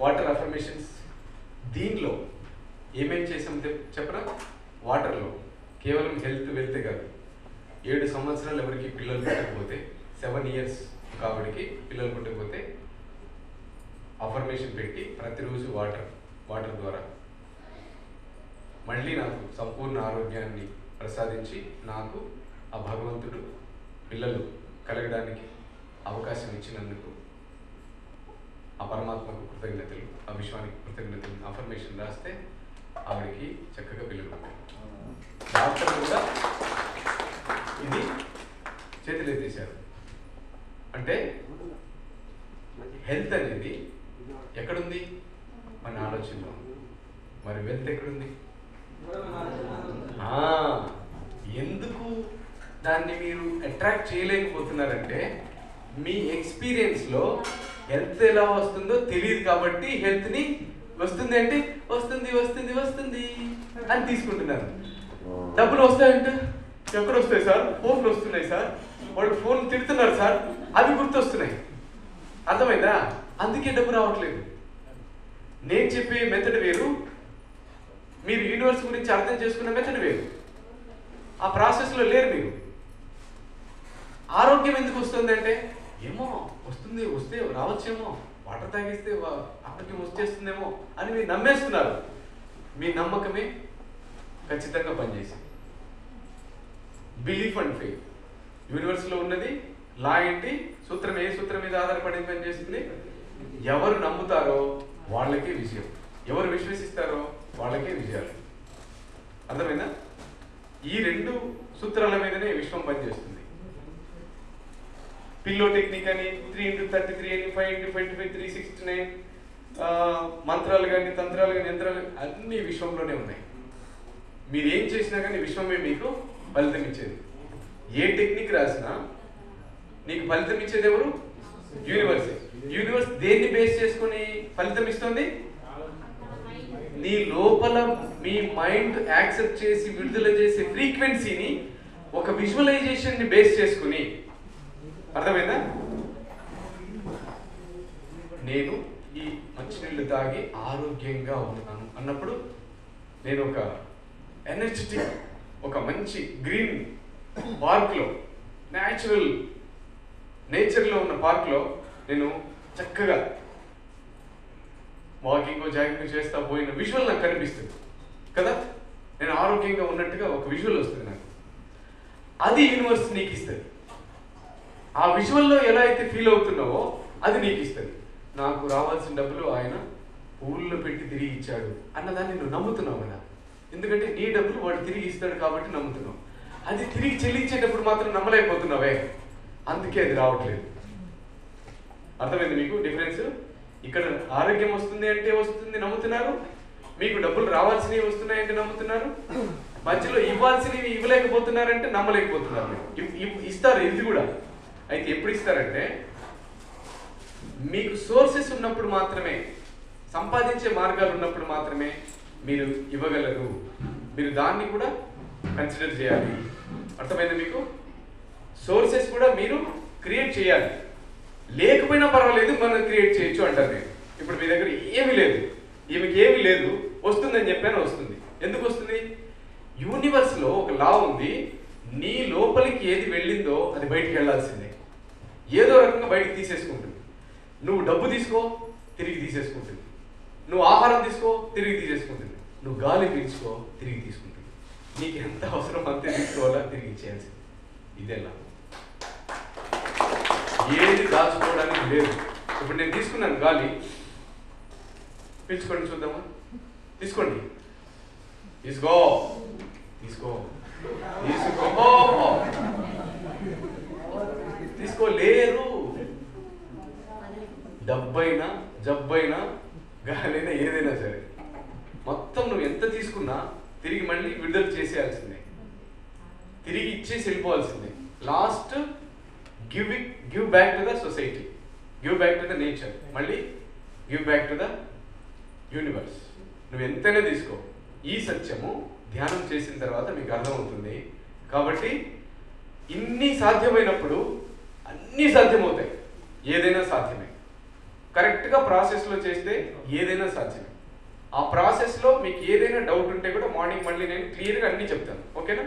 Water affirmations. దీనిలో ఏమేమి చేసాం చెప్పరా? వాటర్లో కేవలం హెల్త్ వెల్తే కాదు, 7 సంవత్సరాలు ఎవరికి పిల్లలు పుట్టకపోతే, 7 years కాబట్టి పిల్లలు పుట్టకపోతే అఫర్మేషన్ పెట్టి ప్రతిరోజు వాటర్ ద్వారా మళ్ళీ నాకు సంపూర్ణ ఆరోగ్యాన్ని ప్రసాదించి నాకు ఆ భగవంతుడు పిల్లలు కలగడానికి అవకాశం ఇచ్చినందుకు ఆ పరమాత్మకు కృతజ్ఞతలు, ఆ విశ్వానికి కృతజ్ఞతలు అఫర్మేషన్ రాస్తే ఆవిడకి చక్కగా పిల్లలు ఉంటాయి. డాక్టర్ కూడా ఇది చేతులు ఎత్తేశారు. అంటే హెల్త్ అనేది ఎక్కడుంది? మన ఆలోచనలో. మరి వెల్త్ ఎక్కడుంది? ఎందుకు దాన్ని మీరు అట్రాక్ట్ చేయలేకపోతున్నారంటే మీ ఎక్స్పీరియన్స్లో హెల్త్ ఎలా వస్తుందో తెలియదు కాబట్టి హెల్త్ని వస్తుంది అంటే వస్తుంది వస్తుంది వస్తుంది అని తీసుకుంటున్నారు. డబ్బులు వస్తాయంటే ఎక్కడ వస్తాయి సార్? ఫోన్లు వస్తున్నాయి సార్, వాళ్ళు ఫోన్ తిడుతున్నారు సార్, అవి గుర్తొస్తున్నాయి. అర్థమైందా? అందుకే డబ్బు రావట్లేదు. నేను చెప్పే మెథడ్ వేరు, మీరు యూనివర్స్ గురించి అర్థం చేసుకునే మెథడ్ వేరు. ఆ ప్రాసెస్లో లేరు మీరు. ఆరోగ్యం ఎందుకు వస్తుంది అంటే ఏమో వస్తుంది, వస్తే రావచ్చేమో, వాటర్ తాగిస్తే ఆరోగ్యం వచ్చేస్తుందేమో అని మీరు నమ్మేస్తున్నారు. మీ నమ్మకమే ఖచ్చితంగా పనిచేసింది. బిలీఫ్ అండ్ ఫెయిత్ యూనివర్స్లో ఉన్నది లా ఏంటి? సూత్రం ఏ సూత్రం మీద ఆధారపడి పనిచేస్తుంది? ఎవరు నమ్ముతారో వాళ్ళకే విజయం, ఎవరు విశ్వసిస్తారో వాళ్ళకే విజయాలు. అర్థమైందా? ఈ 2 సూత్రాల మీదనే విశ్వం పనిచేస్తుంది. పిల్లో టెక్నిక్ అని, 3x33 అని, 5x25 369 మంత్రాలు కానీ, తంత్రాలు కానీ, యంత్రాలు అన్నీ విశ్వంలోనే ఉన్నాయి. మీరు ఏం చేసినా కానీ విశ్వమే మీకు ఫలితం ఇచ్చేది. ఏ టెక్నిక్ రాసినా నీకు ఫలితం ఇచ్చేది ఎవరు? యూనివర్సే. యూనివర్స్ దేన్ని బేస్ చేసుకుని ఫలితం ఇస్తుంది? నీ లోపల మీ మైండ్ యాక్సెప్ట్ చేసి విడుదల చేసే ఫ్రీక్వెన్సీని ఒక విజువలైజేషన్ని బేస్ చేసుకుని. అర్థమైందా? నేను ఈ మంచినీళ్ళు తాగి ఆరోగ్యంగా ఉన్నాను అన్నప్పుడు నేను ఒక ఎనర్జెటిక్, ఒక మంచి గ్రీన్ పార్క్లో, నేచర్లో ఉన్న పార్క్లో నేను చక్కగా వాకింగ్ జాగింగ్ చేస్తా పోయిన విజువల్ నాకు కనిపిస్తుంది కదా. నేను ఆరోగ్యంగా ఉన్నట్టుగా ఒక విజువల్ వస్తుంది నాకు. అది యూనివర్స్ నీకు ఇస్తుంది. ఆ విజువల్లో ఎలా అయితే ఫీల్ అవుతున్నావో అది నీకు ఇస్తుంది. నాకు రావాల్సిన డబ్బులు ఆయన ఊళ్ళో పెట్టి తిరిగి ఇచ్చాడు అన్నదాన్ని నువ్వు నమ్ముతున్నావు కదా. ఎందుకంటే నీ డబ్బులు వాడు తిరిగి ఇస్తాడు కాబట్టి నమ్ముతున్నావు. అది తిరిగి చెల్లించేటప్పుడు మాత్రం నమ్మలేకపోతున్నావే, అందుకే అది రావట్లేదు. అర్థమైంది మీకు డిఫరెన్స్? ఇక్కడ ఆరోగ్యం వస్తుంది అంటే వస్తుంది నమ్ముతున్నారు, మీకు డబ్బులు రావాల్సినవి వస్తున్నాయంటే నమ్ముతున్నారు, మధ్యలో ఇవ్వాల్సినవి ఇవ్వలేకపోతున్నారంటే నమ్మలేకపోతున్నారు. ఇస్తారు ఇది కూడా. అయితే ఎప్పుడు ఇస్తారంటే మీకు సోర్సెస్ ఉన్నప్పుడు మాత్రమే, సంపాదించే మార్గాలు ఉన్నప్పుడు మాత్రమే మీరు ఇవ్వగలరు. మీరు దాన్ని కూడా కన్సిడర్ చేయాలి. అర్థమైంది మీకు? సోర్సెస్ కూడా మీరు క్రియేట్ చేయాలి. లేకపోయినా పర్వాలేదు, మనం క్రియేట్ చేయొచ్చు అంటారు. నేను ఇప్పుడు మీ దగ్గర ఏమీ లేదు, ఈమెకి ఏమీ లేదు, వస్తుందని చెప్పాను, వస్తుంది. ఎందుకు వస్తుంది? యూనివర్స్లో ఒక లా ఉంది. నీ లోపలికి ఏది వెళ్ళిందో అది బయటికి వెళ్ళాల్సిందే. ఏదో రకంగా బయటికి తీసేసుకుంటుంది. నువ్వు డబ్బు తీసుకో, తిరిగి తీసేసుకుంటుంది. నువ్వు ఆహారం తీసుకో, తిరిగి తీసేసుకుంటుంది. నువ్వు గాలి పీల్చుకో, తిరిగి తీసుకుంటుంది. నీకు ఎంత అవసరం అంతే తీసుకోవాలా, తిరిగి ఇచ్చేయాల్సింది. ఇదేలా ఏది దాచుకోవడానికి లేదు. ఇప్పుడు నేను తీసుకున్నాను గాలి, పీల్చుకోండి చూద్దామా. తీసుకోండి, తీసుకో తీసుకో తీసుకో తీసుకోలేరు. డబ్బైనా జబ్బైనా గాలైనా ఏదైనా సరే మొత్తం నువ్వు ఎంత తీసుకున్నా తిరిగి మళ్ళీ విడుదల చేసేయాల్సిందే, తిరిగి ఇచ్చేసి వెళ్ళిపోవాల్సిందే. Last give back to the society, give back to the nature, మళ్ళీ give back to the universe. నువ్వు ఎంతైనా తీసుకో. ఈ సత్యము ధ్యానం చేసిన తర్వాత మీకు అర్థమవుతుంది. కాబట్టి ఇన్ని సాధ్యమైనప్పుడు అన్నీ సాధ్యమవుతాయి. ఏదైనా సాధ్యమే. కరెక్ట్గా ప్రాసెస్లో చేస్తే ఏదైనా సాధ్యం. ఆ ప్రాసెస్లో మీకు ఏదైనా డౌట్ ఉంటే కూడా మార్నింగ్ మళ్ళీ నేను క్లియర్గా అన్నీ చెప్తాను. ఓకేనా?